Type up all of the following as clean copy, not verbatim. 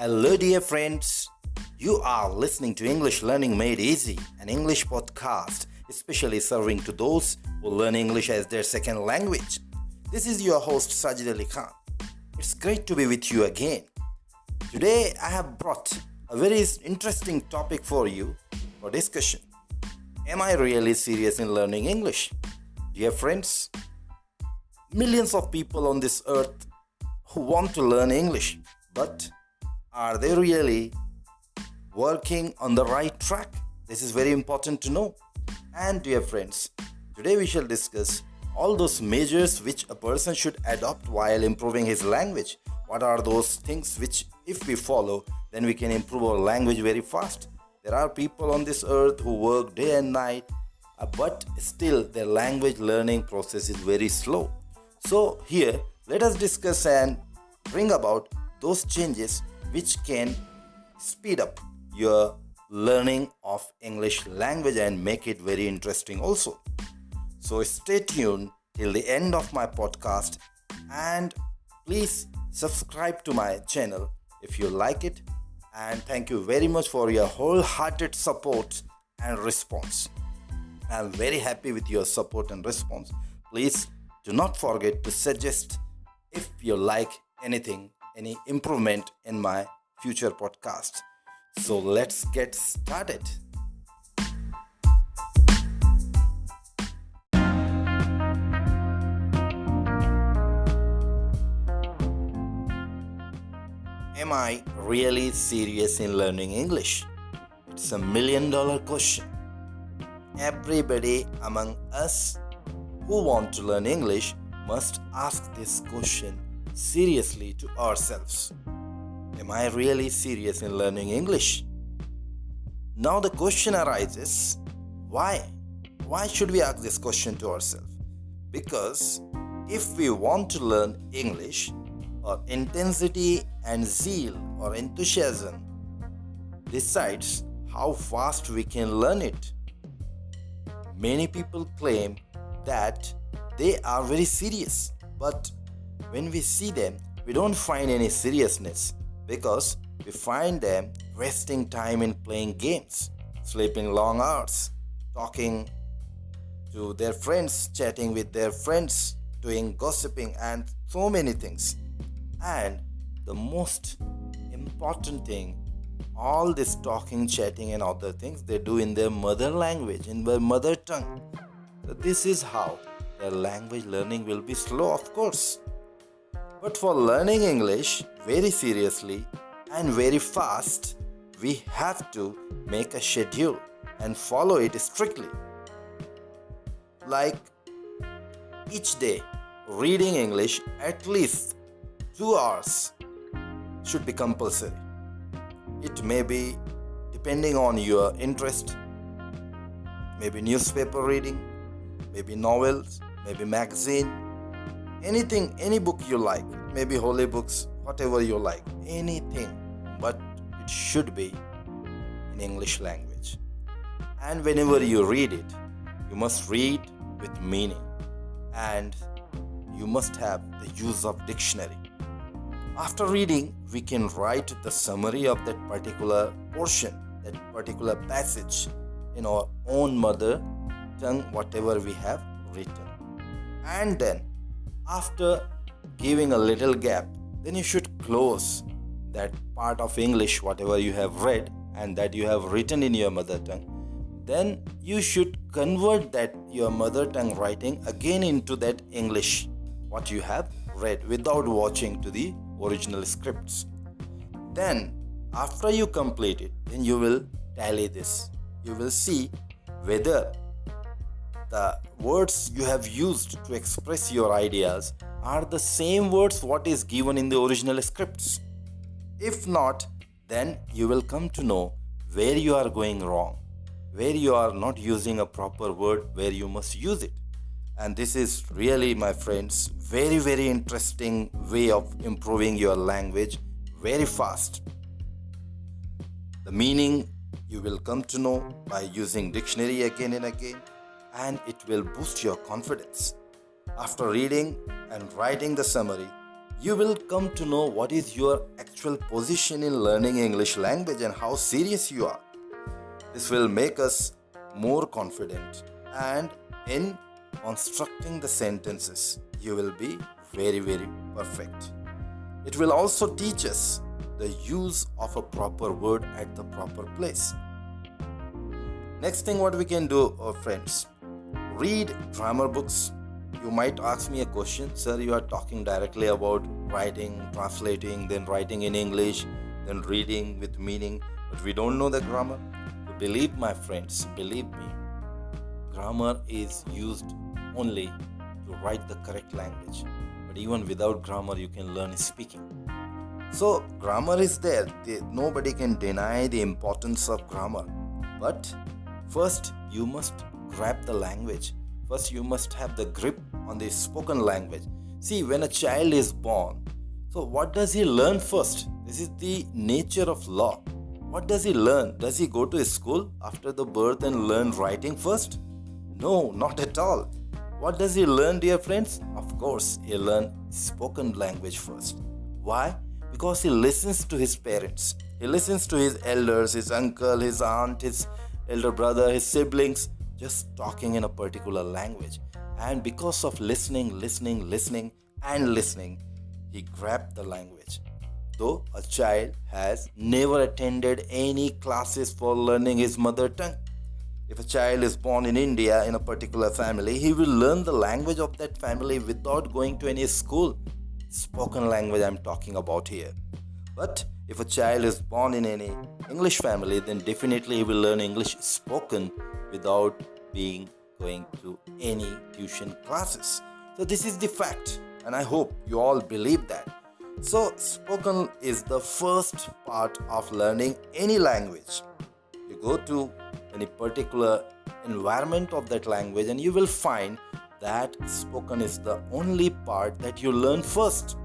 Hello, dear friends. You are listening to English Learning Made Easy, an English podcast, especially serving to those who learn English as their second language. This is your host, Sajid Ali Khan. It's great to be with you again. Today, I have brought a very interesting topic for you for discussion. Am I really serious in learning English? Dear friends, millions of people on this earth who want to learn English, but are they really working on the right track? This is very important to know. And dear friends, today we shall discuss all those measures which a person should adopt while improving his language. What are those things which, if we follow, then we can improve our language very fast? There are people on this earth who work day and night, but still their language learning process is very slow. So here, let us discuss and bring about those changes which can speed up your learning of English language and make it very interesting also. So stay tuned till the end of my podcast and please subscribe to my channel if you like it, and thank you very much for your wholehearted support and response. I'm very happy with your support and response. Please do not forget to suggest if you like anything, any improvement in my future podcast. So let's get started. Am I really serious in learning English? It's $1 million question. Everybody among us who want to learn English must ask this question seriously to ourselves. Am I really serious in learning English? Now the question arises, why? Why should we ask this question to ourselves? Because if we want to learn English, our intensity and zeal or enthusiasm decides how fast we can learn it. Many people claim that they are very serious, but when we see them, we don't find any seriousness because we find them wasting time in playing games, sleeping long hours, talking to their friends, chatting with their friends, doing gossiping and so many things. And the most important thing, all this talking, chatting and other things they do in their mother language, in their mother tongue. So this is how their language learning will be slow, of course. But for learning English very seriously and very fast, we have to make a schedule and follow it strictly. Like each day, reading English at least 2 hours should be compulsory. It may be depending on your interest, maybe newspaper reading, maybe novels, maybe magazine, anything, any book you like, maybe holy books, whatever you like, anything, but it should be in English language. And whenever you read it, you must read with meaning and you must have the use of dictionary. After reading, we can write the summary of that particular portion, that particular passage in our own mother tongue, whatever we have written. And then, after giving a little gap, then you should close that part of English, whatever you have read and that you have written in your mother tongue. Then you should convert that your mother tongue writing again into that English, what you have read without watching to the original scripts. Then after you complete it, then you will tally this. You will see whether the words you have used to express your ideas are the same words what is given in the original scripts. If not, then you will come to know where you are going wrong, where you are not using a proper word, where you must use it. And this is really, my friends, very, very interesting way of improving your language very fast. The meaning you will come to know by using dictionary again and again, and it will boost your confidence. After reading and writing the summary, You will come to know what is your actual position in learning English language and how serious you are. This will make us more confident, and in constructing the sentences, you will be very, very perfect. It will also teach us the use of a proper word at the proper place. Next thing what we can do, friends, read grammar books. You might ask me a question, sir, you are talking directly about writing, translating, then writing in English, then reading with meaning, but we don't know the grammar. Believe my friends, believe me, grammar is used only to write the correct language. But even without grammar, you can learn speaking. So grammar is there. Nobody can deny the importance of grammar. But first, you must grab the language. First, you must have the grip on the spoken language. See, when a child is born, so what does he learn first? This is the nature of law. What does he learn? Does he go to school after the birth and learn writing first? No, not at all. What does he learn, dear friends? Of course, he learns spoken language first. Why? Because he listens to his parents. He listens to his elders, his uncle, his aunt, his elder brother, his siblings, just talking in a particular language. And because of listening, he grabbed the language. Though a child has never attended any classes for learning his mother tongue. If a child is born in India in a particular family, he will learn the language of that family without going to any school. Spoken language I'm talking about here. But if a child is born in any English family, then definitely he will learn English spoken without going to any tuition classes. So this is the fact, and I hope you all believe that. So spoken is the first part of learning any language. You go to any particular environment of that language and you will find that spoken is the only part that you learn first.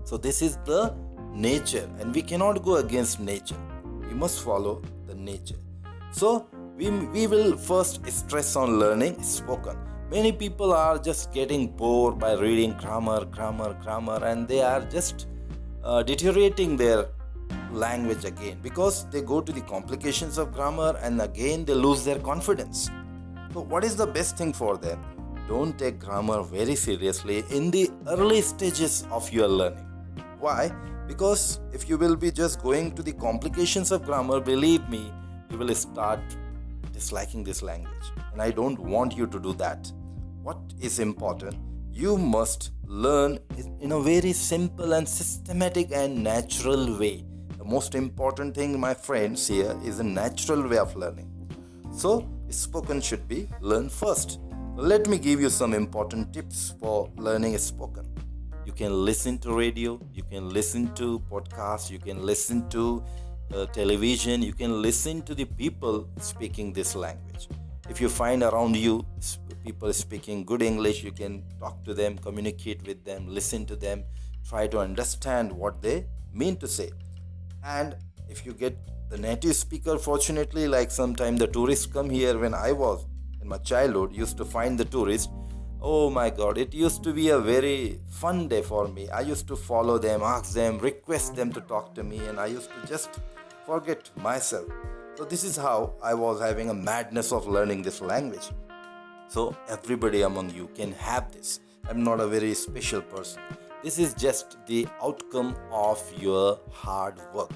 So this is the nature, and we cannot go against nature. We must follow the nature. So we will first stress on learning spoken. Many people are just getting bored by reading grammar, and they are just deteriorating their language again because they go to the complications of grammar and again they lose their confidence. So what is the best thing for them? Don't take grammar very seriously in the early stages of your learning. Why? Because if you will be just going to the complications of grammar, believe me, you will start disliking this language. And I don't want you to do that. What is important? You must learn in a very simple and systematic and natural way. The most important thing, my friends, here is a natural way of learning. So, spoken should be learned first. Let me give you some important tips for learning spoken. You can listen to radio, you can listen to podcasts, you can listen to television, you can listen to the people speaking this language. If you find around you people speaking good English, you can talk to them, communicate with them, listen to them, try to understand what they mean to say. And if you get the native speaker, fortunately, like sometime the tourists come here. When I was in my childhood, used to find the tourists. Oh my God, it used to be a very fun day for me. I used to follow them, ask them, request them to talk to me, and I used to just forget myself. So this is how I was having a madness of learning this language. So everybody among you can have this. I'm not a very special person. This is just the outcome of your hard work.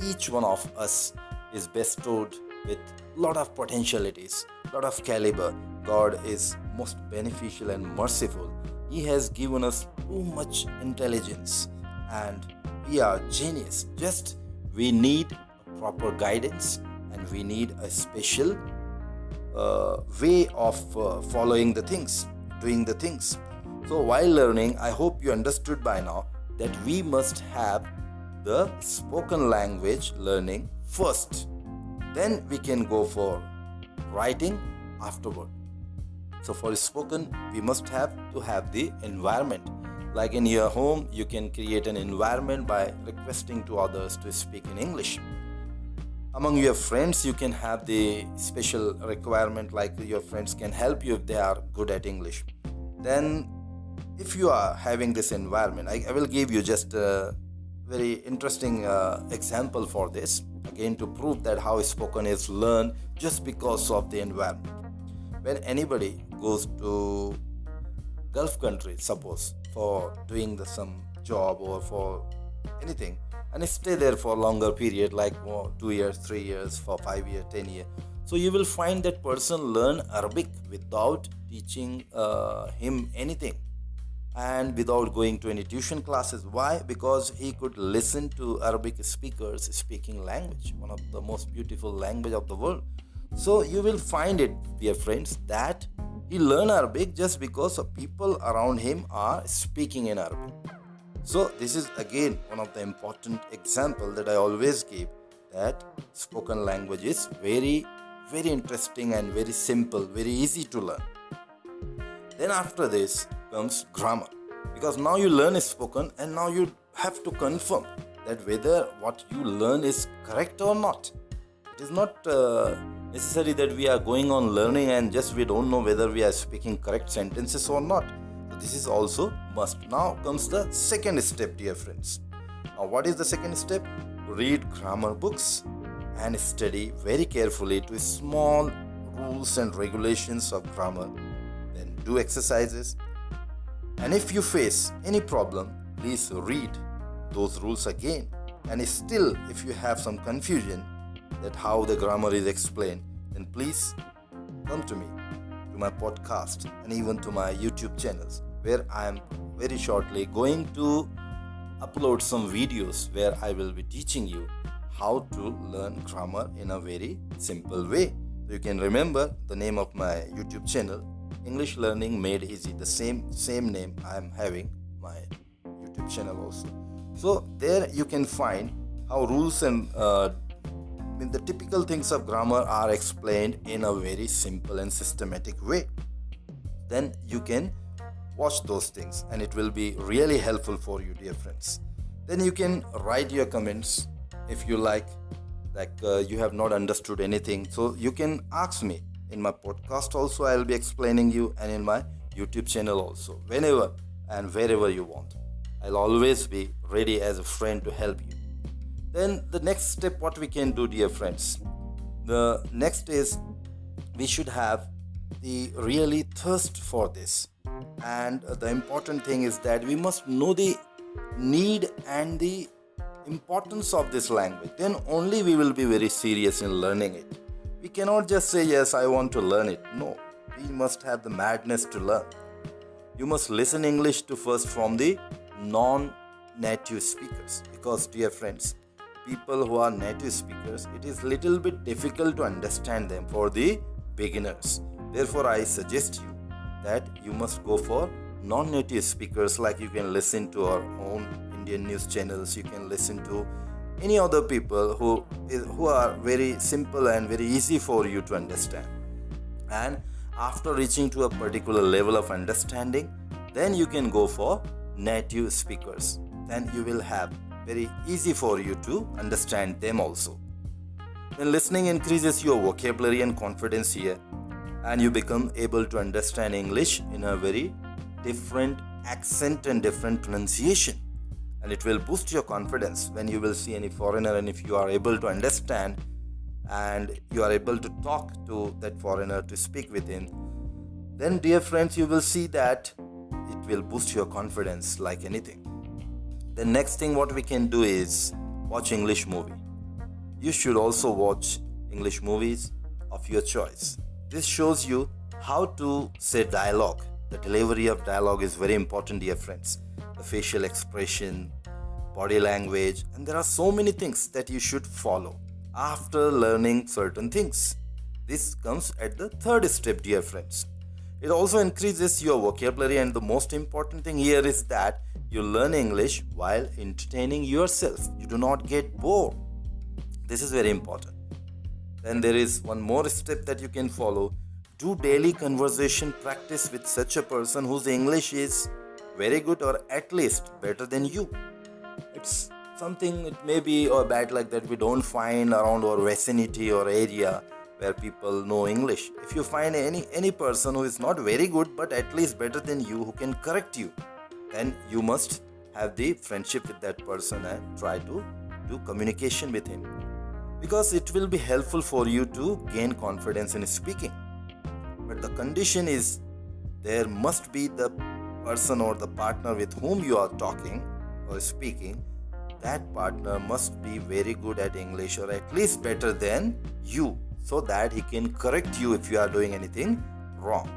Each one of us is bestowed with lot of potentialities, lot of caliber. God is most beneficial and merciful. He has given us too much intelligence and we are genius. Just we need a proper guidance and we need a special way of following the things, doing the things. So while learning, I hope you understood by now that we must have the spoken language learning first. Then we can go for writing afterward. So for spoken, we must have to have the environment. Like in your home, you can create an environment by requesting to others to speak in English. Among your friends, you can have the special requirement, like your friends can help you if they are good at English. Then if you are having this environment, I will give you just a very interesting example for this, again to prove that how spoken is learned just because of the environment. When anybody goes to Gulf countries, suppose for doing some job or for anything, and stay there for longer period like 2 years, 3 years, for 5 years, 10 years, so you will find that person learn Arabic without teaching him anything and without going to any tuition classes. Why? Because he could listen to Arabic speakers speaking language, one of the most beautiful language of the world. So you will find it, dear friends, that he learn Arabic just because of people around him are speaking in Arabic. So this is again one of the important example that I always give, that spoken language is very, very interesting and very simple, very easy to learn. Then after this comes grammar, because now you learn spoken and now you have to confirm that whether what you learn is correct or not. It is not necessary that we are going on learning and just we don't know whether we are speaking correct sentences or not. So this is also must. Now comes the second step, dear friends. Now what is the second step? Read grammar books and study very carefully to small rules and regulations of grammar. Then do exercises. And if you face any problem, please read those rules again. And still, if you have some confusion that how the grammar is explained, then please come to me, to my podcast, and even to my YouTube channels, where I am very shortly going to upload some videos where I will be teaching you how to learn grammar in a very simple way. So you can remember the name of my YouTube channel, English Learning Made Easy. The same name I am having my YouTube channel also. So there you can find how rules and the typical things of grammar are explained in a very simple and systematic way. Then you can watch those things and it will be really helpful for you, dear friends. Then you can write your comments if you like you have not understood anything. So you can ask me in my podcast also, I will be explaining you, and in my YouTube channel also, whenever and wherever you want. I'll always be ready as a friend to help you. Then the next step, what we can do, dear friends, the next is we should have the really thirst for this. And the important thing is that we must know the need and the importance of this language. Then only we will be very serious in learning it. We cannot just say, yes, I want to learn it. No, we must have the madness to learn. You must listen English to first from the non-native speakers, because, dear friends, people who are native speakers, it is little bit difficult to understand them for the beginners. Therefore, I suggest you that you must go for non-native speakers. Like you can listen to our own Indian news channels, you can listen to any other people who are very simple and very easy for you to understand. And after reaching to a particular level of understanding, then you can go for native speakers. Then you will have very easy for you to understand them also. Then listening increases your vocabulary and confidence here, and you become able to understand English in a very different accent and different pronunciation. And it will boost your confidence when you will see any foreigner, and if you are able to understand and you are able to talk to that foreigner, to speak with him, then, dear friends, you will see that it will boost your confidence like anything. The next thing what we can do is watch English movie. You should also watch English movies of your choice. This shows you how to say dialogue. The delivery of dialogue is very important, dear friends. The facial expression, body language, and there are so many things that you should follow after learning certain things. This comes at the third step, dear friends. It also increases your vocabulary, and the most important thing here is that you learn English while entertaining yourself. You do not get bored. This is very important. Then there is one more step that you can follow. Do daily conversation practice with such a person whose English is very good, or at least better than you. It's something, it may be or bad like that we don't find around our vicinity or area where people know English. If you find any person who is not very good but at least better than you, who can correct you, then you must have the friendship with that person and try to do communication with him, because it will be helpful for you to gain confidence in speaking. But the condition is there must be the person or the partner with whom you are talking or speaking. That partner must be very good at English, or at least better than you, so that he can correct you if you are doing anything wrong.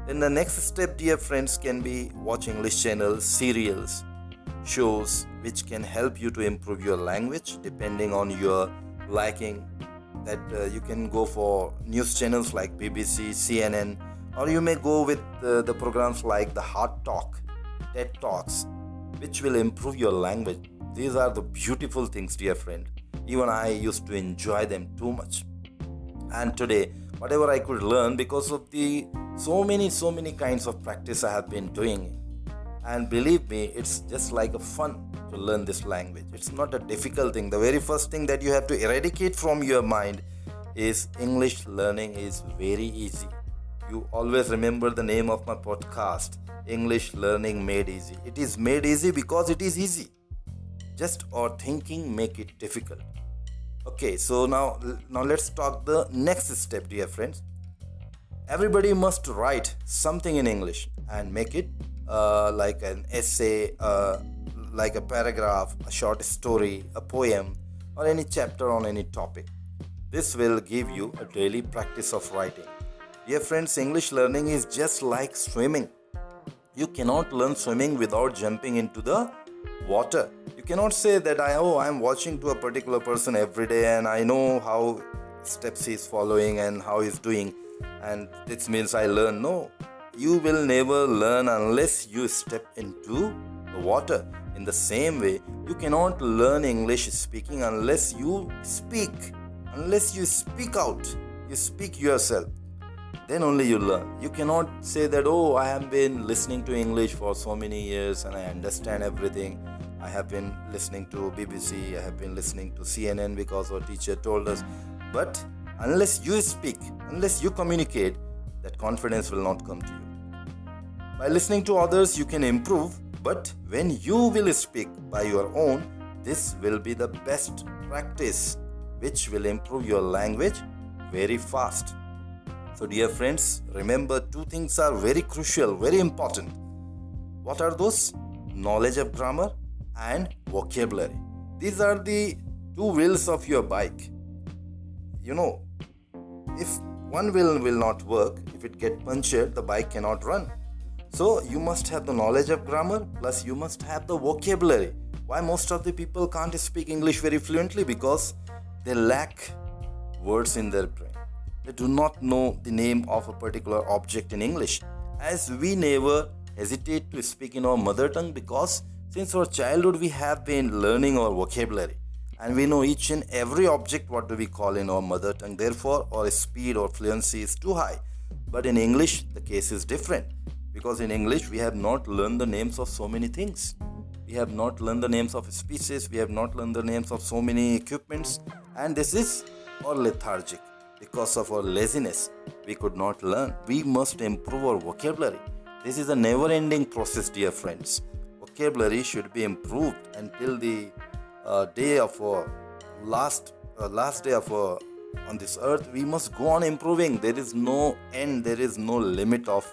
Then the next step, dear friends, can be watch English channels, serials, shows which can help you to improve your language depending on your liking. That you can go for news channels like BBC, CNN, or you may go with the programs like the Hard Talk, TED Talks, which will improve your language. These are the beautiful things, dear friend. Even I used to enjoy them too much. And today, whatever I could learn, because of the so many kinds of practice I have been doing, and believe me, it's just like a fun to learn this language. It's not a difficult thing. The very first thing that you have to eradicate from your mind is English learning is very easy. You always remember the name of my podcast, English Learning Made Easy. It is made easy because it is easy. Just our thinking make it difficult. Okay, so now let's talk the next step, dear friends. Everybody must write something in English and make it like an essay, like a paragraph, a short story, a poem, or any chapter on any topic. This will give you a daily practice of writing. Dear friends, English learning is just like swimming. You cannot learn swimming without jumping into the water. You cannot say that I'm watching to a particular person every day and I know how steps he's following and how he's doing, and this means I learn. No, you will never learn unless you step into the water. In the same way, you cannot learn English speaking unless you speak out, you speak yourself. Then only you learn. You cannot say that, I have been listening to English for so many years and I understand everything. I have been listening to BBC, I have been listening to CNN because our teacher told us. But unless you speak, unless you communicate, that confidence will not come to you. By listening to others, you can improve, but when you will speak by your own, this will be the best practice, which will improve your language very fast. So dear friends, remember two things are very crucial, very important. What are those? Knowledge of grammar and vocabulary. These are the two wheels of your bike. If one wheel will not work, if it gets punctured, the bike cannot run. So you must have the knowledge of grammar, plus you must have the vocabulary. Why most of the people can't speak English very fluently? Because they lack words in their brain. They do not know the name of a particular object in English. As we never hesitate to speak in our mother tongue, because since our childhood we have been learning our vocabulary and we know each and every object what do we call in our mother tongue. Therefore our speed or fluency is too high. But in English the case is different, because in English we have not learned the names of so many things. We have not learned the names of species, we have not learned the names of so many equipments, and this is our lethargic. Because of our laziness, we could not learn. We must improve our vocabulary. This is a never-ending process, dear friends. Vocabulary should be improved until the day of our last day of on this earth. We must go on improving. There is no end. There is no limit of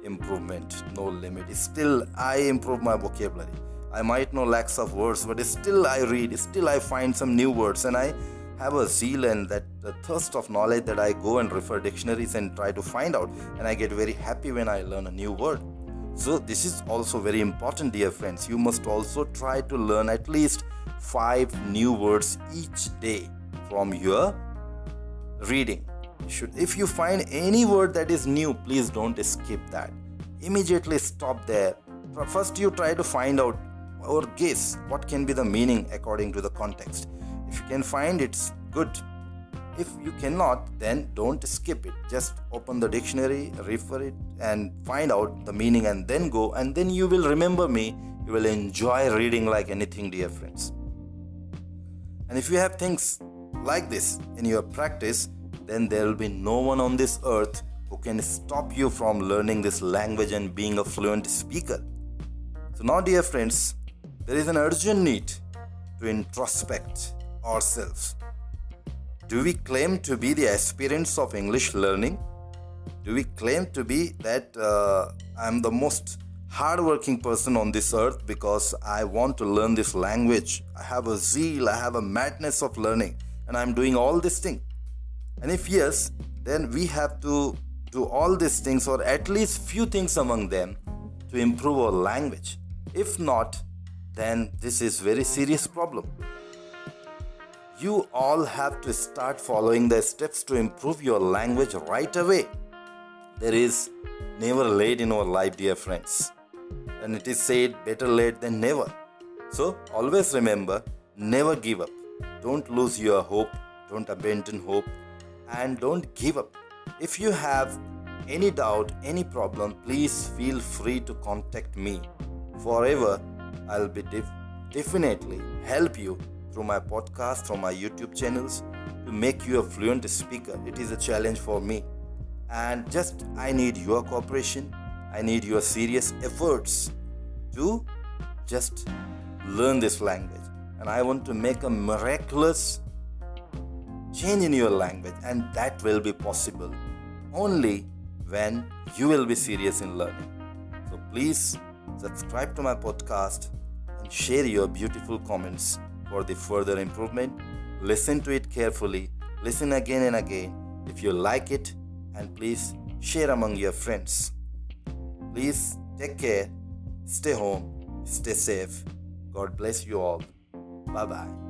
improvement. No limit. Still, I improve my vocabulary. I might know lakhs of words, but still I read. Still, I find some new words, and I have a zeal and that thirst of knowledge that I go and refer dictionaries and try to find out, and I get very happy when I learn a new word. So this is also very important, dear friends. You must also try to learn at least 5 new words each day from your reading. If you find any word that is new, please don't skip that. Immediately stop there. First you try to find out or guess what can be the meaning according to the context. If you can find it's good. If you cannot, then don't skip it. Just open the dictionary, refer it, and find out the meaning, and then go, and then you will remember me. You will enjoy reading like anything, dear friends. And if you have things like this in your practice, then there will be no one on this earth who can stop you from learning this language and being a fluent speaker. So now, dear friends, there is an urgent need to introspect ourselves. Do we claim to be the aspirants of English learning? Do we claim to be that I'm the most hardworking person on this earth because I want to learn this language? I have a zeal, I have a madness of learning, and I'm doing all this thing. And if yes, then we have to do all these things, or at least few things among them, to improve our language. If not, then this is very serious problem. You all have to start following the steps to improve your language right away. There is never late in our life, dear friends. And it is said, better late than never. So always remember, never give up. Don't lose your hope, don't abandon hope, and don't give up. If you have any doubt, any problem, please feel free to contact me. Forever, I'll be definitely help you through my podcast, through my YouTube channels, to make you a fluent speaker. It is a challenge for me. And just I need your cooperation. I need your serious efforts to just learn this language. And I want to make a miraculous change in your language. And that will be possible only when you will be serious in learning. So please subscribe to my podcast and share your beautiful comments for the further improvement. Listen to it carefully. Listen again and again. If you like it, and please share among your friends. Please take care. Stay home. Stay safe. God bless you all. Bye-bye.